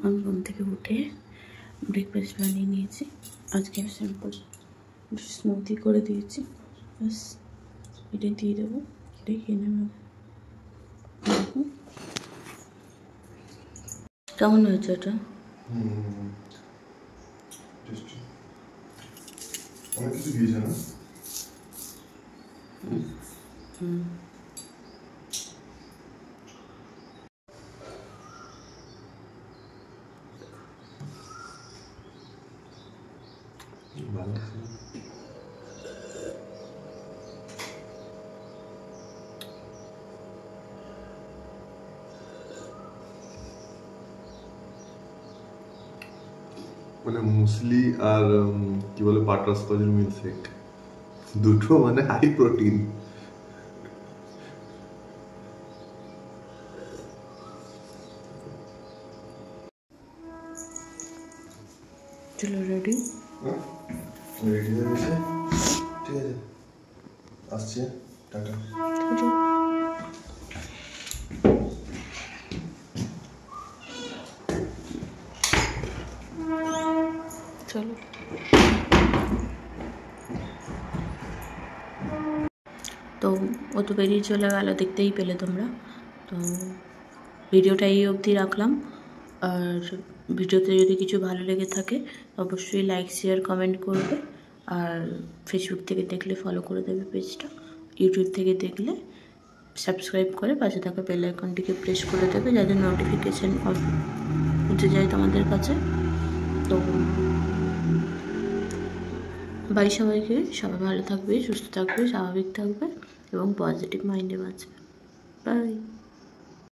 আমি ঘুম থেকে উঠে ব্রেকফাস্ট বানিয়ে নিয়েছি। আজকে সিম্পল স্মুদি করে দিয়েছি, ব্যাস এটাই দিয়ে দেবো, এটাই খেয়ে নেবো। কেমন হয়েছে এটা? অনেক কিছু দিয়েছে না? ভালো আছে। মানে মুসলি আর কি বলে বাটারস্কচের মিল্কশেক, দুটো মানে হাই প্রোটিন। চলো রেডি রেডি হয়ে গেছে, ঠিক আছে, আসছে, টাটা। চলো। তো ও তো বেরিয়ে চলে গেল, দেখতেই পেলে তোমরা। তো ভিডিওটা এই অবধি রাখলাম। আর ভিডিওতে যদি কিছু ভালো লেগে থাকে অবশ্যই লাইক শেয়ার কমেন্ট করবে। আর ফেসবুক থেকে দেখলে ফলো করে দেবে পেজটা, ইউটিউব থেকে দেখলে সাবস্ক্রাইব করে পাশে থাকা বেল আইকনটিকে প্রেস করে দেবে যাতে নোটিফিকেশান পৌঁছে যায় তোমাদের কাছে। তো বাই সবাইকে, সবাই ভালো থাকবে, সুস্থ থাকবে, স্বাভাবিক থাকবে এবং পজিটিভ মাইন্ডে বাঁচবে। বাই।